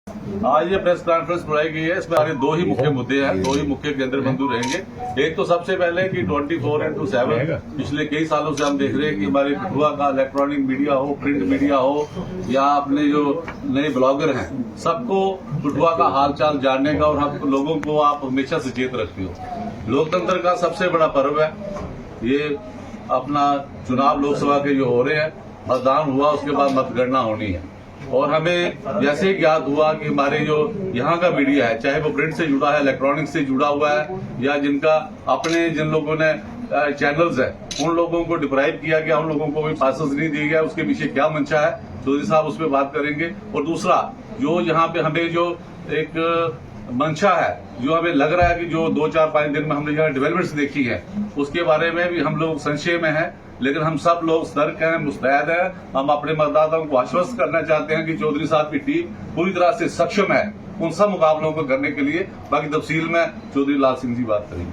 आज ये press conference बुलाई गई है। इसमें हमारे दो ही मुख्य मुद्दे हैं, दो ही मुख्य केंद्र बिंदु रहेंगे। एक तो सबसे पहले कि 24x7 पिछले कई सालों से हम देख रहे हैं कि हमारे कठुआ का इलेक्ट्रॉनिक मीडिया हो, प्रिंट मीडिया हो या अपने जो नए ब्लॉगर हैं, सबको कठुआ का हालचाल जानने का और हम लोगों को आप हमेशा सचेत रखते हो। लोकतंत्र का सबसे बड़ा पर्व है ये। अपना चुनाव लोकसभा के जो हो रहे हैं, मतदान हुआ उसके बाद मतगणना होनी है और हमें जैसे ही ज्ञात हुआ कि हमारे जो यहाँ का मीडिया है, चाहे वो प्रिंट से जुड़ा है, इलेक्ट्रॉनिक से जुड़ा हुआ है या जिनका अपने जिन लोगों ने चैनल्स है, उन लोगों को डिप्राइव किया गया, उन लोगों को भी पासेस नहीं दिए गया, उसके पीछे क्या मंशा है, चौधरी साहब उस पर बात करेंगे। और दूसरा जो यहाँ पे हमें जो एक मंशा है, जो हमें लग रहा है कि जो 2-4-5 दिन में हमने यहाँ डेवलपमेंट्स देखी है, उसके बारे में भी हम लोग संशय में हैं। लेकिन हम सब लोग सतर्क हैं, मुस्तैद हैं। हम अपने मतदाताओं को आश्वस्त करना चाहते हैं कि चौधरी साहब की टीम पूरी तरह से सक्षम है उन सब मुकाबलों को करने के लिए। बाकी तफसील में चौधरी लाल सिंह जी बात करेंगे।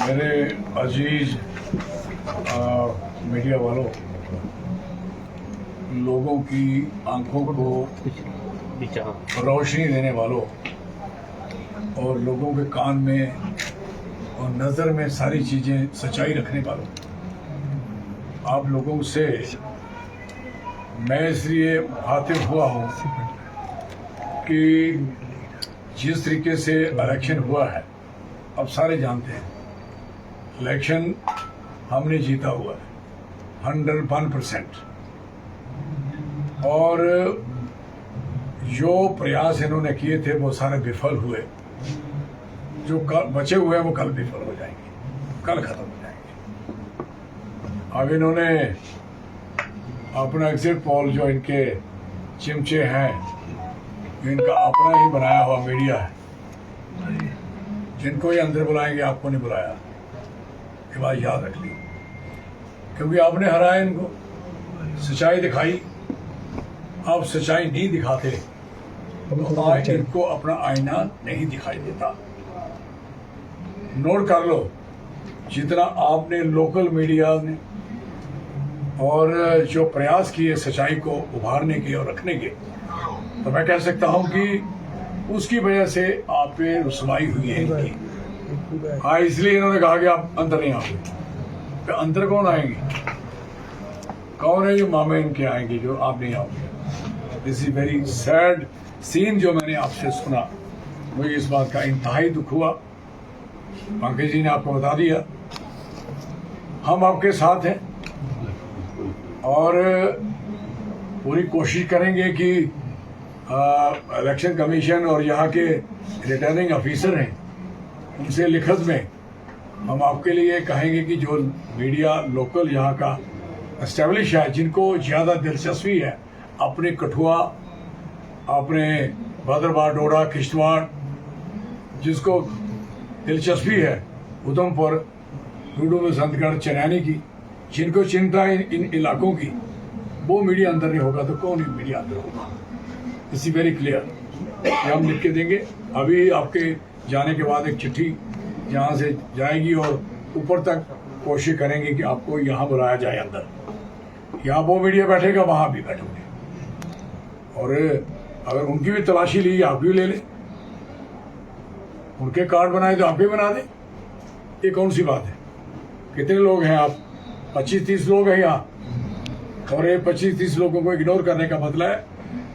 मेरे अजीज मीडिया वालों, लोगों की आंखों को रोशनी देने वालों और लोगों के कान में और नज़र में सारी चीज़ें सच्चाई रखने वालों, आप लोगों से मैं इसलिए मुखातिब हुआ हूँ कि जिस तरीके से इलेक्शन हुआ है, अब सारे जानते हैं इलेक्शन हमने जीता हुआ है 101%। और जो प्रयास इन्होंने किए थे वो सारे विफल हुए। जो कल बचे हुए हैं वो कल विफल हो जाएंगे, कल खत्म हो जाएंगे। अब इन्होंने अपना एग्जिट पोल, जो इनके चिमचे हैं, इनका अपना ही बनाया हुआ मीडिया है, जिनको ये अंदर बुलाएंगे आपको नहीं बुलाया, ये बात याद रख ली। क्योंकि आपने हराया इनको, सच्चाई दिखाई, आप सच्चाई नहीं दिखाते तो आज इनको अपना आईना नहीं दिखाई देता। नोट कर लो, जितना आपने लोकल मीडिया ने और जो प्रयास किए सच्चाई को उभारने के और रखने के, तो मैं कह सकता हूं कि उसकी वजह से आप पे रुसवाई हुई है इनकी। हाँ, इसलिए इन्होंने कहा कि आप अंदर नहीं आओगे। तो अंदर कौन आएंगे? कौन है जो मामे इनके आएंगे जो आप नहीं आओगे? This is very sad scene जो मैंने आपसे सुना, मुझे इस बात का इंतहाई दुख हुआ। पंकज जी ने आपको बता दिया, हम आपके साथ हैं और पूरी कोशिश करेंगे कि इलेक्शन कमीशन और यहाँ के रिटर्निंग ऑफिसर हैं, उनसे लिखत में हम आपके लिए कहेंगे कि जो मीडिया लोकल यहाँ का एस्टेब्लिश है, जिनको ज़्यादा दिलचस्पी है अपने कठुआ, अपने भद्रवाह, डोडा, किश्तवाड़, जिसको दिलचस्पी है उधमपुर, डूडू, बसंतगढ़, चनैनी की, जिनको चिंता है इन इलाकों की, वो मीडिया अंदर नहीं होगा तो कौन मीडिया अंदर होगा? इसी वेरी क्लियर हम लिख के देंगे। अभी आपके जाने के बाद एक चिट्ठी यहाँ से जाएगी और ऊपर तक कोशिश करेंगे कि आपको यहाँ बुलाया जाए अंदर। यहाँ वो मीडिया बैठेगा, वहाँ भी बैठोगे, और अगर उनकी भी तलाशी ली, आप भी ले लें, उनके कार्ड बनाए तो आप भी बना दें। ये कौन सी बात है? कितने लोग हैं आप? 25-30 लोग हैं यहाँ, और ये 25-30 लोगों को इग्नोर करने का मतलब है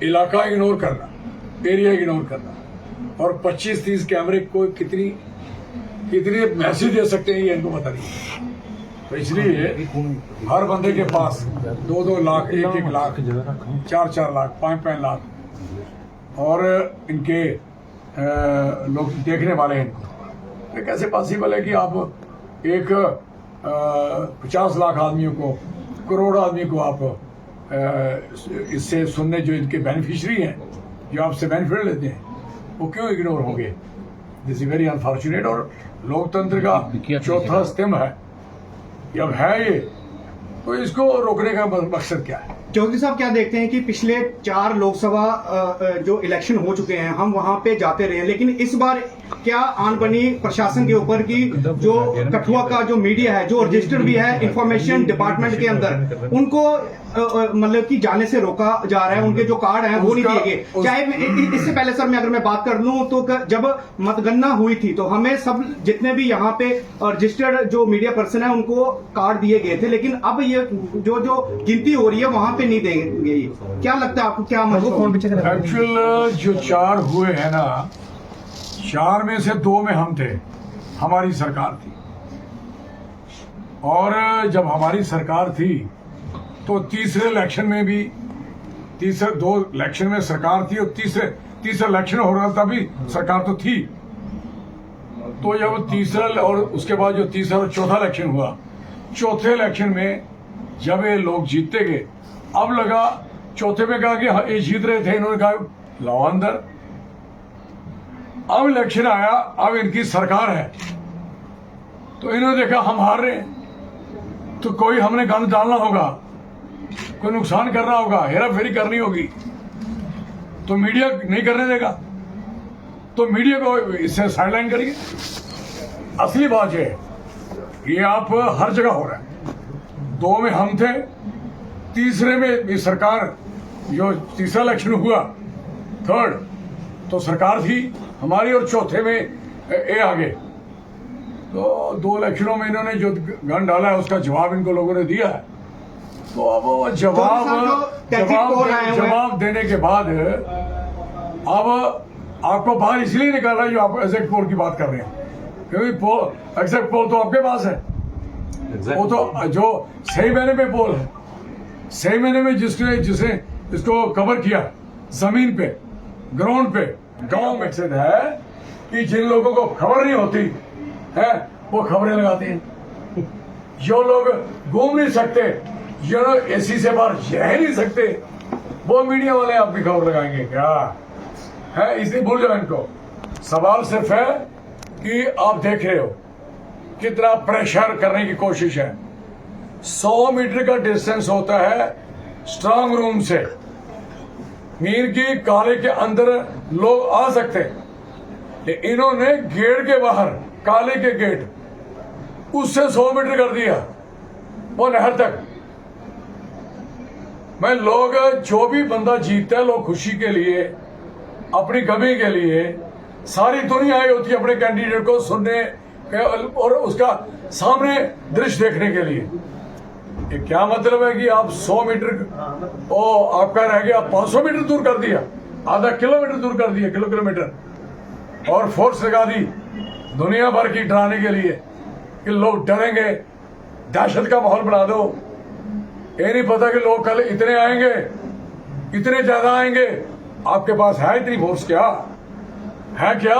इलाका इग्नोर करना, एरिया इग्नोर करना। और 25-30 कैमरे को कितनी मैसेज दे सकते हैं ये इनको पता नहीं। तो इसलिए हर बंदे के पास 2-2 लाख, 1-1 लाख, 4-4 लाख, 5-5 लाख और इनके लोग देखने वाले हैं इनको। तो कैसे पॉसिबल है कि आप एक 50 लाख आदमियों को, करोड़ आदमी को आप इससे सुनने, जो इनके बेनिफिशरी हैं, जो आपसे बेनिफिट लेते हैं, वो क्यों इग्नोर होंगे? This is very unfortunate. और लोकतंत्र का चौथा स्तंभ है, जब है ये, तो इसको रोकने का मकसद क्या है? चौधरी साहब, क्या देखते हैं कि पिछले 4 लोकसभा जो इलेक्शन हो चुके हैं, हम वहां पे जाते रहे, लेकिन इस बार क्या आन बनी प्रशासन के ऊपर की जो कठुआ का जो मीडिया है, जो रजिस्टर्ड भी है इंफॉर्मेशन डिपार्टमेंट के अंदर, उनको मतलब कि जाने से रोका जा रहा है, उनके जो कार्ड हैं वो नहीं दिए गए। चाहे इससे पहले सर अगर मैं बात कर लूं तो जब मतगणना हुई थी तो हमें सब जितने भी यहाँ पे रजिस्टर्ड जो मीडिया पर्सन है उनको कार्ड दिए गए थे, लेकिन अब ये जो गिनती हो रही है वहां पे नहीं देंगे। क्या लगता है आपको, क्या एक्चुअल जो 4 हुए हैं ना, 4 में से 2 में हम थे, हमारी सरकार थी। और जब हमारी सरकार थी तो तीसरे इलेक्शन में भी, तीसरे 2 इलेक्शन में सरकार थी और तीसरा इलेक्शन हो रहा था भी सरकार तो थी। तो जब तीसरा और उसके बाद जो तीसरा और चौथा इलेक्शन हुआ, चौथे इलेक्शन में जब ये लोग जीतते गए, अब लगा चौथे में कहा कि हाँ, ये जीत रहे थे, इन्होंने कहा लाओ अंदर। अब इलेक्शन आया, अब इनकी सरकार है, तो इन्होंने देखा हम हार रहे हैं, तो कोई हमने गंद डालना होगा, कोई नुकसान करना होगा, हेरा फेरी करनी होगी, तो मीडिया नहीं करने देगा, तो मीडिया को इससे साइडलाइन करेंगे। असली बात है ये आप हर जगह हो रहा है। 2 में हम थे, तीसरे में भी सरकार, जो तीसरा इलेक्शन हुआ, थर्ड, तो सरकार थी हमारी, और चौथे में ए आगे। तो 2 इलेक्शनों में इन्होंने जो गन डाला है उसका जवाब इनको लोगों ने दिया है। तो अब वो जवाब देने के बाद अब आपको बाहर इसलिए निकाला जो आप एग्जिट पोल की बात कर रहे हैं, क्योंकि एग्जिट पोल तो आपके पास है। वो तो जो सही महीने में पोल है, सही महीने में जिसने इसको कवर किया जमीन पे, ग्राउंड पे, गांव में से है कि जिन लोगों को खबर नहीं होती है वो खबरें लगाते हैं। जो लोग घूम नहीं सकते, जो लोग एसी से बाहर रह नहीं सकते, वो मीडिया वाले आपकी खबर लगाएंगे क्या है? इसलिए भूल जाओ इनको। सवाल सिर्फ है कि आप देख रहे हो कितना प्रेशर करने की कोशिश है। 100 मीटर का डिस्टेंस होता है स्ट्रांग रूम से, मीर की काले के अंदर लोग आ सकते, इन्होंने गेट के बाहर, काले के गेट, उससे 100 मीटर कर दिया वो नहर तक। मैं लोग, जो भी बंदा जीतता है, लोग खुशी के लिए, अपनी कमी के लिए, सारी दुनिया आई होती है अपने कैंडिडेट को सुनने और उसका सामने दृश्य देखने के लिए। ये क्या मतलब है कि आप 100 मीटर ओ आपका रह गया, 500 मीटर दूर कर दिया, आधा किलोमीटर दूर कर दिया, किलोमीटर, और फोर्स लगा दी दुनिया भर की डराने के लिए कि लोग डरेंगे, दहशत का माहौल बना दो। ये नहीं पता कि लोग कल इतने आएंगे, इतने ज्यादा आएंगे। आपके पास है इतनी फोर्स? क्या है? क्या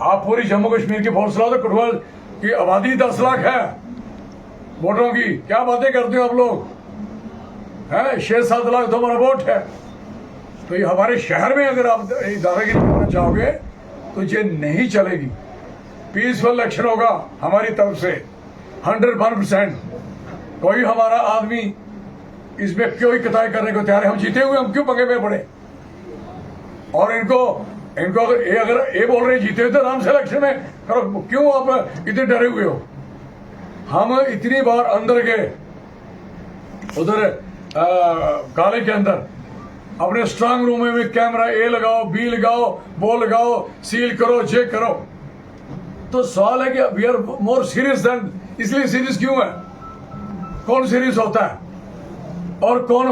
आप पूरी जम्मू कश्मीर की फोर्स ला दो? कठुआ की आबादी 10 लाख है वोटों की, क्या बातें करते हो आप लोग? है 6-7 लाख तो हमारा वोट है। तो ये हमारे शहर में अगर आप दादागिरी करना चाहोगे तो ये नहीं चलेगी। पीसफुल इलेक्शन होगा हमारी तरफ से 101%। कोई हमारा आदमी इसमें क्यों कताई करने को तैयार है? हम जीते हुए हम क्यों पंगे में पड़े? और इनको अगर ये बोल रहे जीते हुए तो आराम से इलेक्शन में करो, क्यों आप इतने डरे हुए हो? हम इतनी बार अंदर गए, उधर काले के अंदर, अपने स्ट्रांग रूम में कैमरा ए लगाओ, बी लगाओ, वो लगाओ, सील करो, चेक करो। तो सवाल है कि we are more serious then, इसलिए सीरियस क्यों है? कौन सीरियस होता है और कौन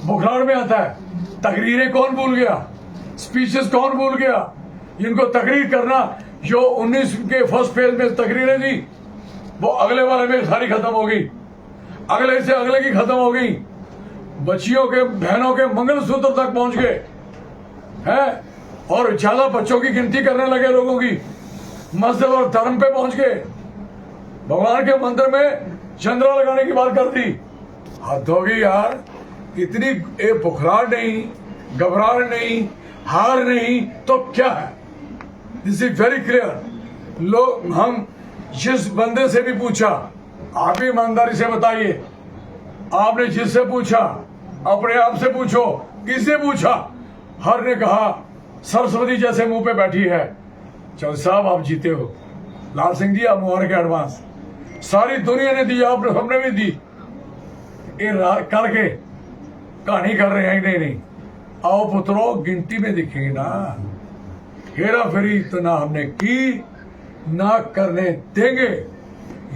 बुखार में आता है? तकरीरें कौन भूल गया? स्पीचेस कौन भूल गया? जिनको तकरीर करना, जो 19 के फर्स्ट फेज में तकरीरें दी, वो अगले वाले में सारी खत्म हो गई, अगले से अगले की खत्म हो गई। बच्चियों के, बहनों के मंगलसूत्र तक पहुंच गए हैं, और ज्यादा बच्चों की गिनती करने लगे लोगों की, मजहब और धर्म पे पहुंच गए, भगवान के मंदिर में चंद्रा लगाने की बात कर दी। हद होगी यार। इतनी बुखरार नहीं, घबराहट नहीं, हार नहीं, तो क्या है? This is very clear. लोग, हम जिस बंदे से भी पूछा, आप ही ईमानदारी से बताइए, आपने जिससे पूछा, अपने आप से पूछो, किससे पूछा, हर ने कहा सरस्वती जैसे मुंह पे बैठी है, चौधरी साहब आप जीते हो, लाल सिंह जी आप मुबारक है एडवांस, सारी दुनिया ने दी, आपने सबने भी दी। ये करके कहानी कर रहे हैं, नहीं आओ पुत्रो गिनती में दिखेंगे ना। हेरा फेरी तो ना हमने की, ना करने देंगे,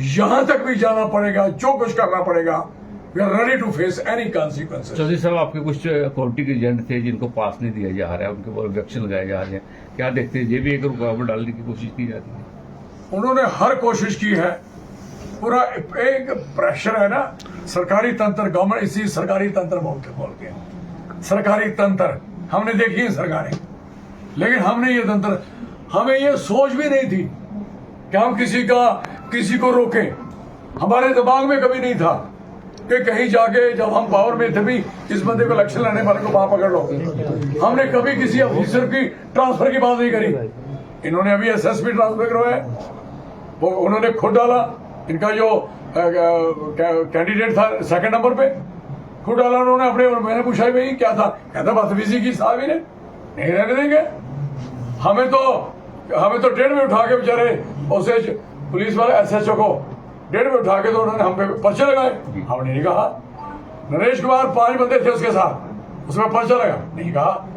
यहां तक भी जाना पड़ेगा, जो कुछ करना पड़ेगा। We are ready to face any consequences. Chaudhary साहब आपके कुछ अकाउंटिंग एजेंट थे जिनको पास नहीं दिया जा रहा है, उनके ऊपर ऑब्जेक्शन लगाए जा रहे हैं, क्या देखते हैं ये भी एक रुकावट डालने की कोशिश की जाती है? उन्होंने हर कोशिश की है, पूरा एक प्रेशर है ना सरकारी तंत्र, गवर्नमेंट इसी सरकारी तंत्र बोल के सरकारी तंत्र हमने देखी है सरकारें, लेकिन हमने ये तंत्र, हमें ये सोच भी नहीं थी कि हम किसी को रोके। हमारे दिमाग में कभी नहीं था कि कहीं जाके जब हम पावर में थे भी इस बंदे को इलेक्शन लड़ने वाले को वहां पकड़ लो। हमने कभी किसी ऑफिसर की ट्रांसफर की बात नहीं करी। इन्होंने अभी एसएसपी ट्रांसफर करवाया, वो उन्होंने खुद डाला। इनका जो कैंडिडेट था सेकंड नंबर पे, खुद डाला उन्होंने अपने। मैंने पूछा भाई क्या था, कहता बदतमीजी की साहब ने, नहीं रहने देंगे। हमें तो ट्रेन में उठा के बेचारे उसे पुलिस वाले एसएचओ को ट्रेन में उठा के तो उन्होंने हम पे पर्चे लगाए। हमने नहीं कहा। नरेश कुमार 5 बंदे थे उसके साथ, उसमें पर्चा लगा, नहीं कहा।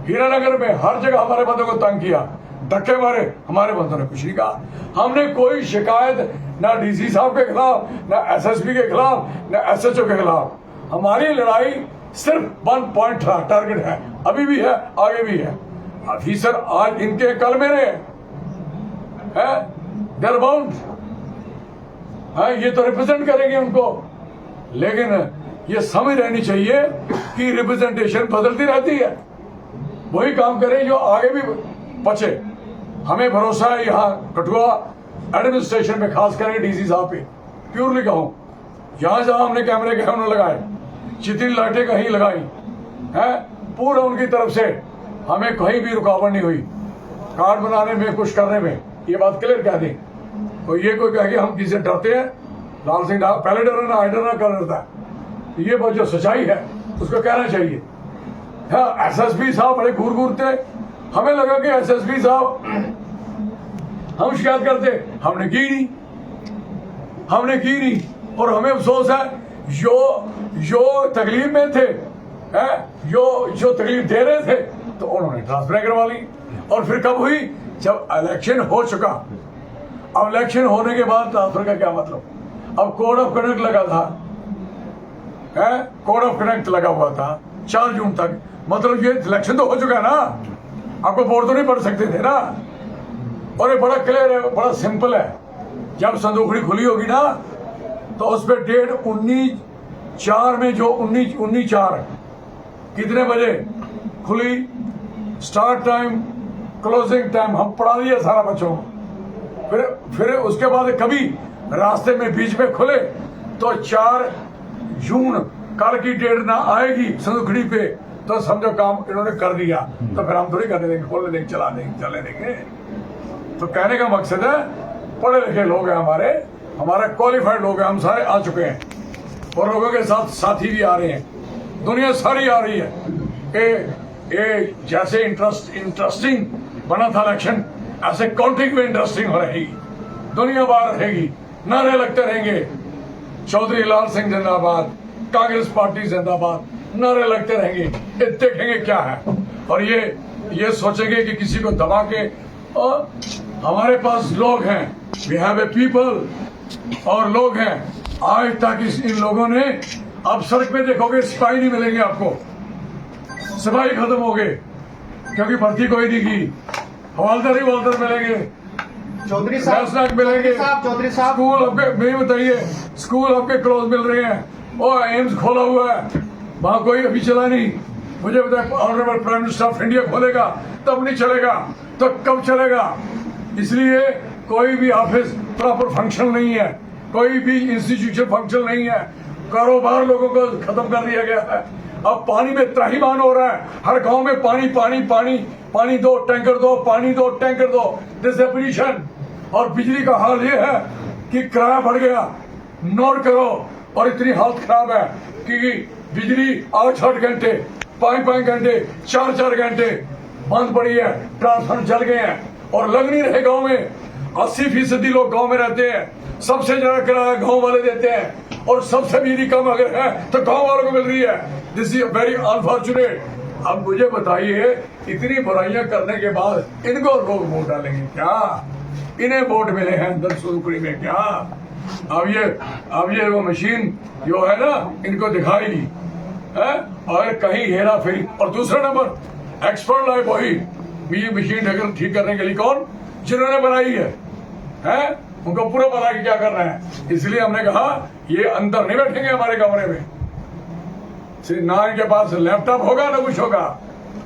हीरानगर में हर जगह हमारे बंदों को तंग किया, धक्के मारे, हमारे बंदों ने कुछ नहीं कहा। हमने कोई शिकायत ना डीसी साहब के खिलाफ, ना एसएसपी के खिलाफ, ना एसएचओ के खिलाफ। हमारी लड़ाई सिर्फ 1 पॉइंट था, टारगेट है, अभी भी है, आगे भी है। ऑफिसर आज इनके कल मेरे है, देयर बाउंड है, ये तो रिप्रेजेंट करेंगे उनको, लेकिन ये समझ रहनी चाहिए कि रिप्रेजेंटेशन बदलती रहती है। वही काम करें जो आगे भी बचे। हमें भरोसा है यहाँ कठुआ एडमिनिस्ट्रेशन में, खास करके डीसी साहब पे प्योरली कहूं, जहां जहां हमने कैमरे गए उन्होंने लगाए, जितनी लाइटें कहीं लगाई है, पूरा उनकी तरफ से हमें कहीं भी रुकावट नहीं हुई। कार्ड बनाने में, कुछ करने में, ये बात क्लियर कह दी। तो ये कोई कहे कि हम किसी से डरते हैं, लाल सिंह पहले डरना आई डरना कर रहता है। ये बात जो सच्चाई है उसको कहना चाहिए। हाँ, एसएसपी साहब बड़े घूर थे, हमें लगा कि एसएसपी साहब हम शिकायत करते, हमने की नहीं। और हमें अफसोस है जो तकलीफ में थे, जो तकलीफ दे रहे थे, तो उन्होंने ट्रांसफर करवा ली। और फिर कब हुई, जब इलेक्शन हो चुका। अब इलेक्शन होने के बाद ट्रांसफर का क्या मतलब? अब कोड ऑफ कंडक्ट लगा था, कोड ऑफ कंडक्ट लगा हुआ था 4 जून तक, मतलब ये इलेक्शन तो हो चुका है ना, आपको वोट तो नहीं पढ़ सकते थे ना। और ये बड़ा क्लियर है, बड़ा सिंपल है। जब संदूकड़ी खुली होगी ना, तो उस पर डेट 19/4 में, जो 19/4 कितने बजे खुली, स्टार्ट टाइम, क्लोजिंग टाइम हम पढ़ा दिया सारा बच्चों को। फिर उसके बाद कभी रास्ते में बीच में खुले तो 4 जून कल की डेट ना आएगी संदूकड़ी पे, तो समझो काम इन्होंने कर दिया। तो फिर हम थोड़ी करने देंगे, खोलने देंगे, चलने देंगे। तो कहने का मकसद है, पढ़े लिखे लोग हैं हमारे क्वालिफाइड लोग हैं, हम सारे आ चुके हैं, और लोगों के साथ साथी भी आ रहे हैं, दुनिया सारी आ रही है कि ये जैसे इंटरेस्टिंग बना था इलेक्शन, ऐसे काउंटिंग में इंटरेस्टिंग हो रहेगी, दुनिया बाहर रहेगी, नारे लगते रहेंगे, चौधरी लाल सिंह जिंदाबाद, कांग्रेस पार्टी जिंदाबाद, नारे लगते रहेंगे। ये देखेंगे क्या है, और ये सोचेंगे कि किसी को दबा के। और हमारे पास लोग हैं, वी हैव ए पीपल, और लोग हैं। आज तक इन लोगों ने, आप सड़क पे देखोगे सिपाही नहीं मिलेंगे आपको, सिपाही खत्म हो गए, क्योंकि भर्ती कोई नहीं की। हवालदार मिलेंगे, चौधरी साहब मिलेंगे, चौधरी साहब स्कूल आपके, नहीं बताइए, स्कूल आपके क्लोज मिल रहे हैं। और एम्स खोला हुआ है, वहां कोई अभी चला नहीं। मुझे बताए honourable prime minister of India खोलेगा तब नहीं चलेगा, तो कब चलेगा? इसलिए कोई भी ऑफिस प्रॉपर फंक्शन नहीं है, कोई भी इंस्टीट्यूशन फंक्शन नहीं है, कारोबार लोगों को खत्म कर दिया गया है। अब पानी में त्राहिमाम हो रहा है, हर गांव में पानी दो, टैंकर दो, पानी दो, टैंकर दो, दिस इज पोजीशन। और बिजली का हाल ये है कि किराया बढ़ गया, नोट करो। और इतनी हालत खराब है कि बिजली 8 घंटे, 5 घंटे, 4 घंटे बंद पड़ी है, ट्रांसफार्मर जल गए हैं। और लग नहीं रहे गांव में। 80% लोग गांव में रहते हैं, सबसे ज्यादा किराया गांव वाले देते हैं, और सबसे बिजली कम अगर है तो गांव वालों को मिल रही है। This is very unfortunate. अब मुझे बताइए, इतनी बुराइयां करने के बाद इनको लोग वोट डालेंगे क्या? इन्हें वोट मिले हैं अंदर सुरखुरी में क्या? अब ये वो मशीन जो है ना, इनको दिखाएगी है? और कहीं हेरा फेरी। और दूसरा नंबर, एक्सपर्ट लाए वही ये मशीन ठीक करने के लिए कौन? जिन्होंने बनाई है? उनको पूरा पता है कि क्या करना है। इसलिए हमने कहा ये अंदर नहीं बैठेंगे हमारे कमरे में। ना इनके पास लैपटॉप होगा ना कुछ होगा।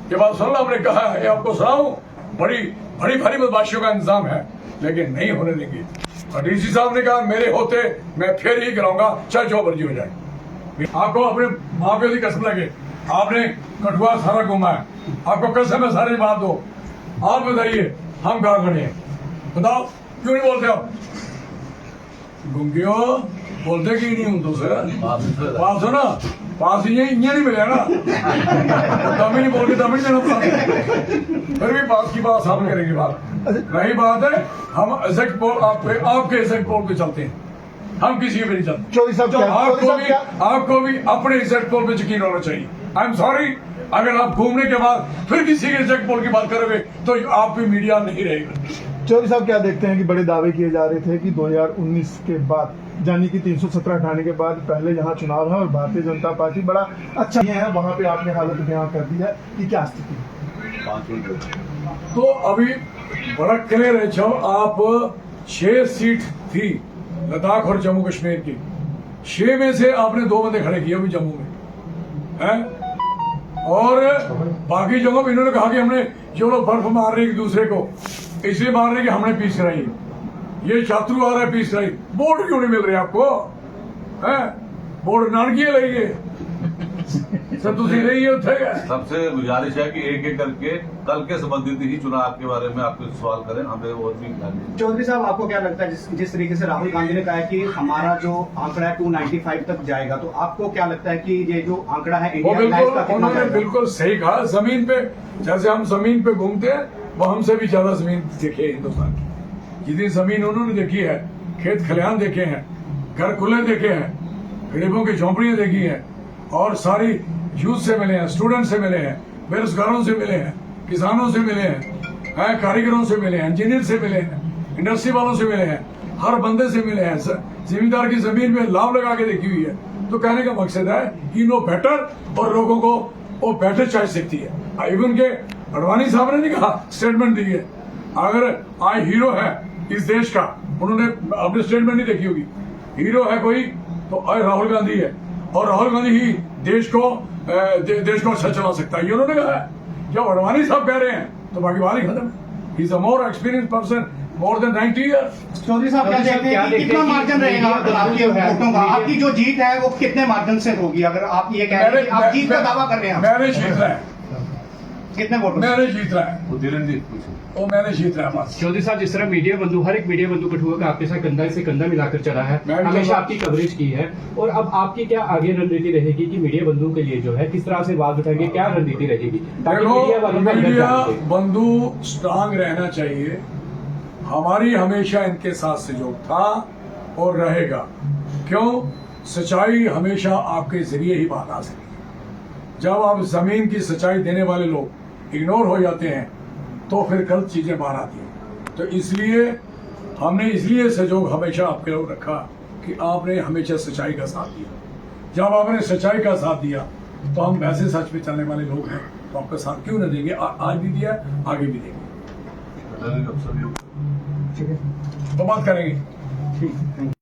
ये बात सुन लो, हमने कहा है, आपको सुनाऊं, बड़ी बड़ी भारी बदमाशियों का इंतजाम है, लेकिन नहीं होने देंगे। और डीसी साहब ने कहा मेरे होते मैं फिर ही कराऊंगा, चाहे जो मर्जी हो जाए। आपको अपने माँ पे कसम लगे, आपने कठुआ सारा घूमा है, आपको कसम है सारी बात दो। आप बताइए हम कहाँ खड़े हैं? बताओ, क्यों नहीं बोलते आप? गुंगियो बोलते कि नहीं हूं तो सर पास हो ना, पास ये नहीं मिले ना, तभी नहीं बोल के तभी नहीं देना पड़ा। फिर भी पास की बात सामने करेंगे। बात रही बात है, हम एग्जैक्ट पोल आपके एग्जैक्ट पोल पे चलते हैं, हम किसी पे नहीं चलते। चौधरी साहब आपको भी अपने एग्जैक्ट पोल पे यकीन होना चाहिए। आई एम सॉरी, अगर आप घूमने के बाद फिर किसी के एग्जैक्ट पोल की बात करोगे तो आप भी मीडिया नहीं रहेगा। चौधरी साहब क्या देखते हैं कि बड़े दावे किए जा रहे थे कि 2019 के बाद, यानी कि 317 हटाने के बाद पहले यहाँ चुनाव है और भारतीय जनता पार्टी बड़ा अच्छा है, वहाँ पे आपने हालत बयां कर दी है कि क्या स्थिति है? तो अभी बड़ा क्लियर है, जब आप 6 सीट थी लद्दाख और जम्मू कश्मीर की, 6 में से आपने 2 बंदे खड़े किए अभी जम्मू में है, और बाकी जगहों पर इन्होंने कहा कि हमने जो लोग बर्फ मार रहे एक दूसरे को इसलिए मार रहे कि हमने पीस कराई, ये छात्रु आ रहा है पीस कराई। बोर्ड क्यों नहीं मिल रहे आपको? है बोर्ड नानकी लगे सब तुझे रही है। सबसे गुजारिश है कि एक एक करके कल के संबंधित ही चुनाव के बारे में आप सवाल करें, हमें और भी। चौधरी साहब, आपको क्या लगता है जिस तरीके से राहुल गांधी ने कहा है कि हमारा जो आंकड़ा है 295 तक जाएगा, तो आपको क्या लगता है कि ये जो आंकड़ा है इंडिया लाइफ का कितना उन्होंने जाएगा? बिल्कुल सही कहा। जमीन पे जैसे हम जमीन पे घूमते हैं, वो हमसे भी ज्यादा जमीन देखी है हिंदुस्तान की। जितनी जमीन उन्होंने देखी है, खेत खलिहान देखे हैं, घर खुले देखे हैं, गरीबों की झोंपड़ियां देखी हैं, और सारी यूथ से मिले हैं, स्टूडेंट से मिले हैं, बेरोजगारों से मिले हैं, किसानों से मिले हैं, कारीगरों से मिले हैं, इंजीनियर से मिले हैं, इंडस्ट्री वालों से मिले हैं, हर बंदे से मिले हैं। जिम्मेदार की जमीन में लाभ लगा के देखी हुई है। तो कहने का मकसद है कि नो बेटर, और लोगों को वो बेटर चॉइस दिखती है। इवन के अडवाणी साहब ने नहीं कहा, स्टेटमेंट दी है, अगर आई हीरो है इस देश का, उन्होंने अपनी स्टेटमेंट नहीं देखी होगी, हीरो है कोई तो राहुल गांधी है, और राहुल गांधी ही देश को अच्छा चला सकता है, ये उन्होंने कहा है। जब अडवाणी साहब कह रहे हैं तो बाकी बात ही खत्म है। He is a more experience person, more than 90 years. Chaudhary साहब, क्या देखते हैं कि कितना मार्जिन रहेगा आपके वोटों का? आपकी जो जीत है वो कितने मार्जिन से होगी? अगर आप ये कह रहे हैं कि आप जीत का दावा कर रहे हैं, मैंने जीत रहा है, कितने वोट? मैंने जीत रहा है, वो मैंने जीत रहा है बस। चौधरी साहब, जिस तरह मीडिया बंधु, हर एक मीडिया बंधु कठुआ का आपके साथ कंधा से कंधा मिलाकर चला है, हमेशा आपकी कवरेज की है, और अब आपकी क्या आगे रणनीति रहेगी कि मीडिया बंधु के लिए जो है किस तरह से आवाज उठाएंगे, क्या रणनीति रहेगी ताकि मीडिया बंधु स्ट्रांग रहना चाहिए। हमारी हमेशा इनके साथ सहयोग था और रहेगा। क्यों? सच्चाई हमेशा आपके जरिए ही बात आ सकती है। जब आप जमीन की सच्चाई देने वाले लोग इग्नोर हो जाते हैं तो फिर गलत चीजें बाहर आती हैं। तो इसलिए हमने सहयोग हमेशा आपके लोग रखा कि आपने हमेशा सच्चाई का साथ दिया। जब आपने सच्चाई का साथ दिया तो हम वैसे सच पे चलने वाले लोग हैं, तो आपका साथ क्यों न देंगे? आज भी दिया, आगे भी देंगे। ठीक है, तो बात करेंगे। ठीक, थैंक यू।